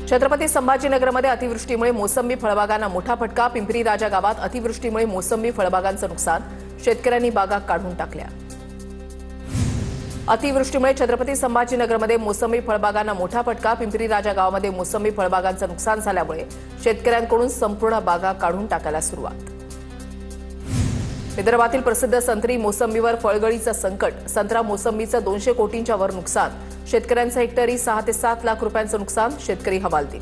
छत्रपती संभाजीनगरमध्ये अतिवृष्टीमुळे मोसंबी फळबागांना मोठा फटका। पिंपरी राजा गावात अतिवृष्टीमुळे मोसंबी फळबागांचं नुकसान, शेतकऱ्यांनी बागा काढून टाकल्या। अतिवृष्टीमुळे छत्रपती संभाजीनगरमध्ये मोसंबी फळबागांना मोठा फटका। पिंपरी राजा गावामध्ये मोसंबी फळबागांचं नुकसान झाल्यामुळे शेतकऱ्यांकडून संपूर्ण बागा काढून टाकायला सुरुवात। विदर्भातील प्रसिद्ध संत्री मोसंबीवर फळगळीचं संकट, संत्रा मोसंबीचं 200 कोटींच्या वर नुकसान, शेतकऱ्यांचं हेक्टरी 6 ते 7 लाख रुपयांचं नुकसान, शेतकरी हवालदिल।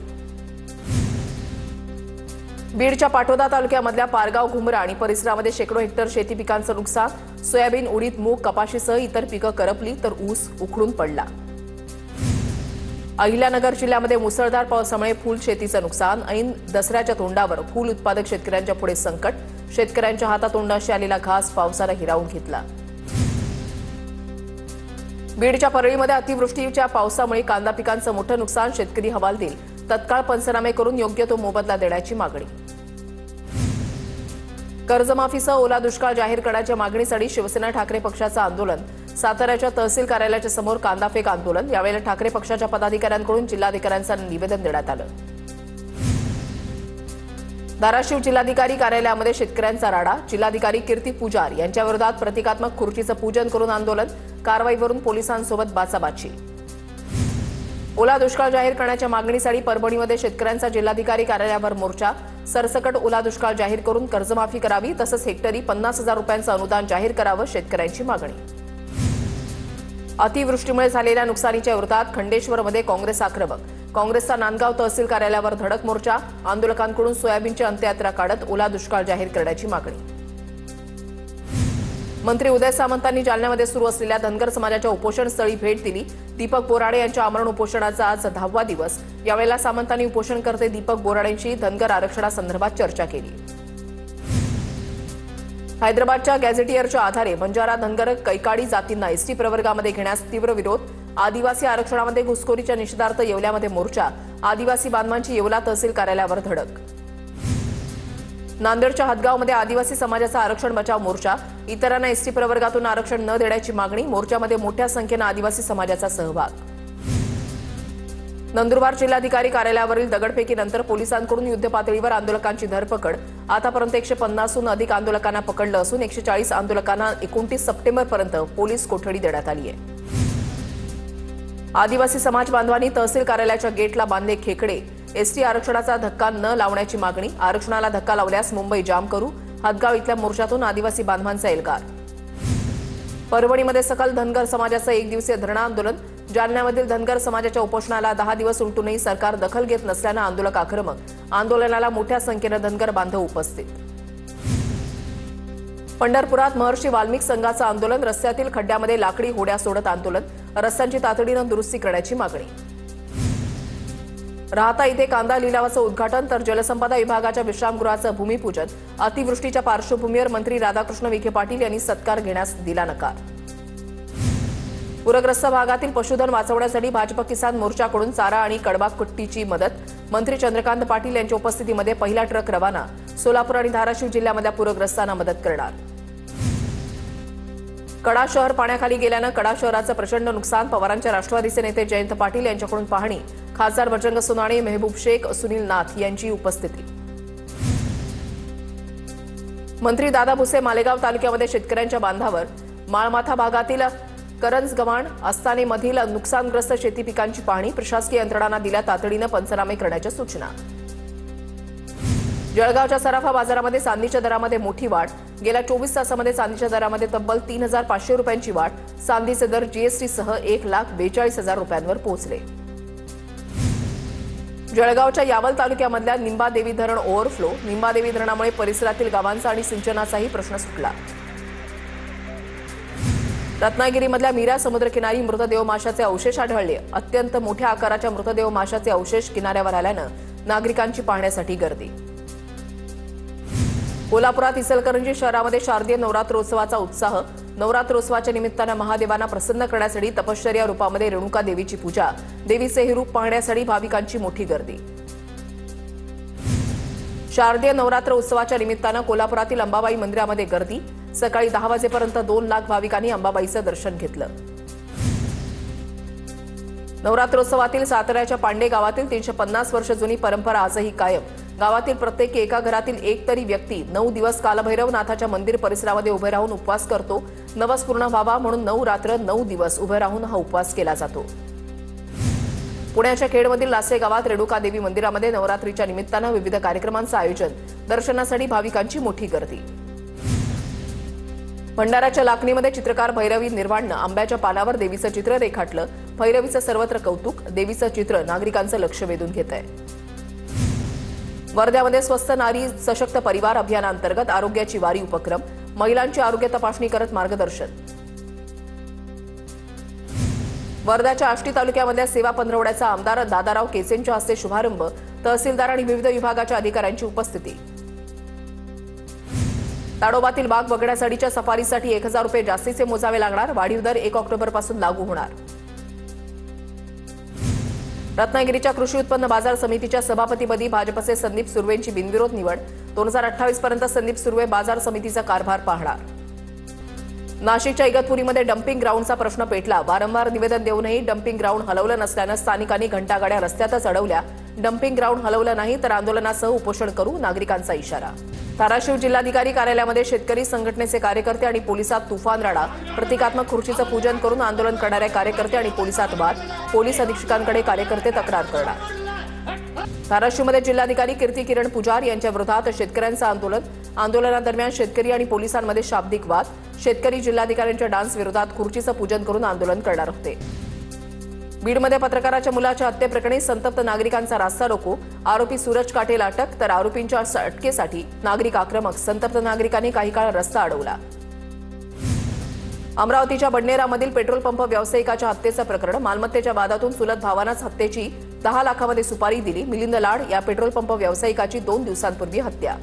बीडच्या पाटोदा तालुक्यामधल्या पारगाव, घुमरा आणि परिसरामध्ये शेकडो हेक्टर शेती पिकांचं नुकसान, सोयाबीन, उडीद, मूग, कपाशीसह इतर पिकं करपली तर ऊस उखडून पडला। अहिल्यानगर जिल्ह्यामध्ये मुसळधार पावसामुळे फूल शेतीचं नुकसान, ऐन दसऱ्याच्या तोंडावर फूल उत्पादक शेतकऱ्यांच्या पुढे संकट, शेतकऱ्यांच्या हातातोंडाशी आलेला घास पावसानं हिरावून घेतला। बीडच्या परळीमध्ये अतिवृष्टीच्या पावसामुळे कांदा पिकांचं मोठं नुकसान, शेतकरी हवालदिल। तत्काळ पंचनामे करून योग्य तो मोबदला देण्याची मागणी। कर्जमाफीसह ओला दुष्काळ जाहीर करण्याच्या मागणीसाठी शिवसेना ठाकरे पक्षाचं आंदोलन, साताऱ्याच्या तहसील कार्यालयाच्या समोर कांदाफेक आंदोलन। यावेळेला ठाकरे पक्षाच्या पदाधिकाऱ्यांकडून जिल्हाधिकाऱ्यांचं निवेदन देण्यात आलं। धाराशिव जिल्हाधिकारी कार्यालयामध्ये शेतकऱ्यांचा राडा, जिल्हाधिकारी कीर्ती पुजार यांच्या विरोधात प्रतिकात्मक खुर्चीचं पूजन करून आंदोलन, कारवाईवरून पोलिसांसोबत बाचाबाची। ओला दुष्काळ जाहीर करण्याच्या मागणीसाठी परभणीमध्ये शेतकऱ्यांचा जिल्हाधिकारी कार्यालयावर मोर्चा, सरसकट ओला दुष्काळ जाहीर करून कर्जमाफी करावी, तसंच हेक्टरी 50,000 रुपयांचं अनुदान जाहीर करावं, शेतकऱ्यांची मागणी। अतिवृष्टीमुळे झालेल्या नुकसानीच्या विरोधात खंडेश्वरमध्ये काँग्रेस आक्रमक, काँग्रेसचा नांदगाव तहसील कार्यालयावर धडक मोर्चा, आंदोलकांकडून सोयाबीनची अंत्ययात्रा काढत ओला दुष्काळ जाहीर करण्याची मागणी। मंत्री उदय सामंतांनी जालन्यामध्ये सुरू असलेल्या धनगर समाजाच्या उपोषणस्थळी भेट दिली। दीपक बोराडे यांच्या आमरण उपोषणाचा आज 10वा दिवस। यावेळेला सामंतांनी उपोषणकर्ते दीपक बोराडेंशी धनगर आरक्षणासंदर्भात चर्चा केली। हैदराबादच्या गॅझेटियरच्या आधारे बंजारा, धनगर, कैकाडी जातींना एसटी प्रवर्गामध्ये घेण्यास तीव्र विरोध, आदिवासी आरक्षणामध्ये घुसखोरीच्या निषेधार्थ येवल्यामध्ये मोर्चा, आदिवासी बांधवांची येवला तहसील कार्यालयावर धडक। नांदेडच्या हदगावमध्ये आदिवासी समाजाचा आरक्षण बचाव मोर्चा, इतरांना एसटी प्रवर्गातून आरक्षण न देण्याची मागणी, मोर्चामध्ये मोठ्या संख्येनं आदिवासी समाजाचा सहभाग। नंदुरबार जिल्हाधिकारी कार्यालयावरील दगडफेकीनंतर पोलिसांकडून युद्धपातळीवर आंदोलकांची धरपकड, आतापर्यंत 150हून अधिक आंदोलकांना पकडलं असून 140 आंदोलकांना 29 सप्टेंबरपर्यंत पोलीस कोठडी देण्यात आली आहे। आदिवासी समाज बांधवांनी तहसील कार्यालयाच्या गेटला बांधले खेकडे, एसटी आरक्षणाचा धक्का न लावण्याची मागणी, आरक्षणाला धक्का लावल्यास मुंबई जाम करू, हदगाव इथल्या मोर्चातून आदिवासी बांधवांचा एल्गार। परभणीमध्ये सकल धनगर समाजाचं 1 दिवसीय धरणं आंदोलन, जालन्यामधील धनगर समाजाच्या उपोषणाला 10 दिवस उलटूनही सरकार दखल घेत नसल्यानं आंदोलक आक्रमक, आंदोलनाला मोठ्या संख्येनं धनगर बांधव उपस्थित। पंढरपुरात महर्षी वाल्मिक संघाचं आंदोलन, रस्त्यातील खड्ड्यामध्ये लाकडी होड्या सोडत आंदोलन, रस्त्यांची तातडीनं दुरुस्ती करण्याची मागणी। राहता इथे कांदा लिलावाचं उद्घाटन तर जलसंपदा विभागाच्या विश्रामगृहाचं भूमिपूजन, अतिवृष्टीच्या पार्श्वभूमीवर मंत्री राधाकृष्ण विखे पाटील यांनी सत्कार घेण्यास दिला नकार। पूरग्रस्त भागातील पशुधन वाचवण्यासाठी भाजप किसान मोर्चाकडून चारा आणि कडबा कुट्टीची मदत, मंत्री चंद्रकांत पाटील यांच्या उपस्थितीमध्ये पहिला ट्रक रवाना, सोलापूर आणि धाराशिव जिल्ह्यामधल्या पूरग्रस्तांना मदत करणार। कडा शहर पाण्याखाली गेल्यानं कडा शहराचं प्रचंड नुकसान, पवारांच्या राष्ट्रवादीचे नेते जयंत पाटील यांच्याकडून पाहणी, खासदार बजरंग सोनाणे, मेहबूब शेख, सुनील नाथ यांची उपस्थिती। मंत्री दादा भुसे मालेगाव तालुक्यामध्ये शेतकऱ्यांच्या बांधावर, माळमाथा भागातील करंजगव्हाण, आस्थानेमधील नुकसानग्रस्त शेती पिकांची पाहणी, प्रशासकीय यंत्रणांना दिल्या तातडीनं पंचनामे करण्याच्या सूचना। जळगावच्या सराफा बाजारामध्ये चांदीच्या दरामध्ये मोठी वाढ, गेल्या 24 तासामध्ये चांदीच्या दरामध्ये तब्बल 3,500 रुपयांची वाढ, चांदीचे दर जीएसटीसह 1,42,000 रुपयांवर पोहोचले। जळगावच्या यावल तालुक्यामधल्या निंबादेवी धरण ओव्हरफ्लो, निंबादेवी धरणामुळे परिसरातील गावांचा आणि सिंचनाचाही प्रश्न सुटला। रत्नागिरीमधल्या मीरा समुद्रकिनारी मृतदेह माशाचे अवशेष आढळले, अत्यंत मोठ्या आकाराच्या मृतदेह माशाचे अवशेष किनाऱ्यावर आल्यानं नागरिकांची पाहण्यासाठी गर्दी। कोल्हापुरात इचलकरंजी शहरामध्ये शारदीय नवरात्रोत्सवाचा उत्साह, नवरात्रोत्सवाच्या निमित्तानं महादेवांना प्रसन्न करण्यासाठी तपश्चर्या रूपामध्ये रेणुका देवीची पूजा, देवीचे हे रूप पाहण्यासाठी भाविकांची मोठी गर्दी। शारदीय नवरात्र उत्सवाच्या निमित्तानं कोल्हापुरातील अंबाबाई मंदिरामध्ये गर्दी, सकाळी 10 वाजेपर्यंत 2 लाख भाविकांनी अंबाबाईचं दर्शन घेतलं। नवरात्रोत्सवातील साताऱ्याच्या पांडे गावातील 350 वर्ष जुनी परंपरा आजही कायम। गावातील प्रत्येकी एका घरातील एक तरी व्यक्ती 9 दिवस कालभैरवनाथाच्या मंदिर परिसरामध्ये उभे राहून उपवास करतो। नवस पूर्ण व्हावा म्हणून 9 रात्र 9 दिवस उभे राहून हा उपवास केला जातो। पुण्याच्या खेडमधील लासे गावात रेणुका देवी मंदिरामध्ये नवरात्रीच्या निमित्तानं विविध कार्यक्रमांचं आयोजन। दर्शनासाठी भाविकांची मोठी गर्दी। भंडाऱ्याच्या लाखणीमध्ये चित्रकार भैरवी निर्वाणनं आंब्याच्या पानावर देवीचं चित्र रेखाटलं। भैरवीचं सर्वत्र कौतुक। देवीचं चित्र नागरिकांचं लक्ष वेधून घेत आहे। वर्ध्यामध्ये स्वस्थ नारी सशक्त परिवार अभियानांतर्गत आरोग्याची वारी उपक्रम। महिलांची आरोग्य तपासणी करत मार्गदर्शन। वर्ध्याच्या आष्टी तालुक्यामध्ये सेवा पंधरवड्याचा आमदार दादाराव केसेंच्या हस्ते शुभारंभ। तहसीलदार आणि विविध विभागाच्या अधिकाऱ्यांची उपस्थिती। ताडोबातील वाघ बघण्यासाठीच्या सफारीसाठी 1000 रुपये जास्तीचे मोजावे लागणार। वाढीव दर 1 ऑक्टोबरपासून लागू होणार। रत्नागिरीच्या कृषी उत्पन्न बाजार समितीच्या सभापतीपदी भाजपचे संदीप सुर्वेंची बिनविरोध निवड। 2028 पर्यंत संदीप सुर्वे बाजार समितीचा कारभार पाहणार। नाशिकच्या इगतपुरीमध्ये डम्पिंग ग्राउंडचा प्रश्न पेटला। वारंवार निवेदन देऊनही डम्पिंग ग्राउंड हलवलं नसल्यानं स्थानिकांनी घंटागाड्या रस्त्यातच अडवल्या। डम्पिंग ग्राउंड हलवलं नाही तर आंदोलनासह उपोषण करू, नागरिकांचा इशारा। धाराशिव जिल्हाधिकारी कार्यालयामध्ये शेतकरी संघटनेचे कार्यकर्ते आणि पोलिसात तुफान राडा। प्रतिकात्मक खुर्चीचं पूजन करून आंदोलन करणाऱ्या कार्यकर्ते आणि पोलिसात वाद। पोलीस अधीक्षकांकडे कार्यकर्ते तक्रार करणार। धाराशिवमध्ये जिल्हाधिकारी कीर्ती किरण पुजार यांच्या विरोधात शेतकऱ्यांचं आंदोलन। आंदोलनादरम्यान शेतकरी आणि पोलिसांमध्ये शाब्दिक वाद। शेतकरी जिल्हाधिकाऱ्यांच्या डान्स विरोधात खुर्चीचं पूजन करून आंदोलन करणार होते। बीडमध्ये पत्रकाराच्या मुलाच्या हत्येप्रकरणी संतप्त नागरिकांचा रास्ता रोको। आरोपी सूरज काटेला अटक तर आरोपींच्या अटकेसाठी नागरिक आक्रमक। संतप्त नागरिकांनी काही काळ रस्ता अडवला। अमरावतीच्या बडनेरामधील पेट्रोल पंप व्यावसायिकाच्या हत्येचं प्रकरण। मालमत्तेच्या वादातून चुलत भावानंच हत्येची 10 लाखामध्ये सुपारी दिली। मिलिंद लाड या पेट्रोल पंप व्यावसायिकाची 2 दिवसांपूर्वी हत्या।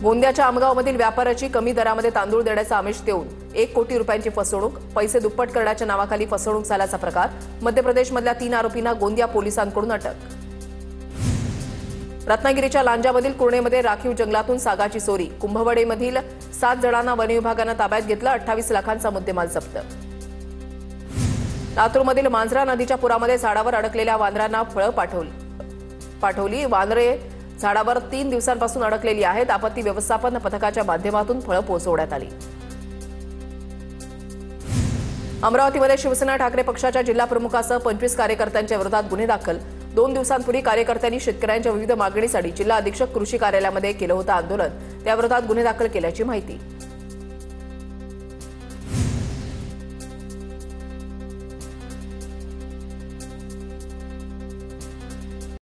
गोंदियाच्या आमगावमधील व्यापाऱ्याची कमी दरामध्ये तांदूळ देण्याचा आमिष देऊन 1 कोटी रुपयांची फसवणूक। पैसे दुप्पट करण्याच्या नावाखाली फसवणूक झाल्याचा प्रकार। मध्य प्रदेशमधल्या 3 आरोपींना गोंदिया पोलिसांकडून अटक। रत्नागिरीच्या लांजामधील कुर्णेमध्ये राखीव जंगलातून सागाची चोरी। कुंभवडेमधील 7 जणांना वन विभागानं ताब्यात घेतलं। 28 लाखांचा मुद्देमाल जप्त। लातूरमधील मांजरा नदीच्या पुरामध्ये झाडावर अडकलेल्या वानरांना फळं पाठवली। वानरे झाडावर 3 दिवसांपासून अडकलेली आहेत। आपत्ती व्यवस्थापन पथकाच्या माध्यमातून फळं पोहोचवण्यात आली। अमरावतीमध्ये शिवसेना ठाकरे पक्षाच्या जिल्हा प्रमुखासह 25 कार्यकर्त्यांच्या विरोधात गुन्हे दाखल। 2 दिवसांपूर्वी कार्यकर्त्यांनी शेतकऱ्यांच्या विविध मागणीसाठी जिल्हा अधीक्षक कृषी कार्यालयामध्ये केलं होतं आंदोलन। त्याविरोधात गुन्हे दाखल केल्याची माहिती।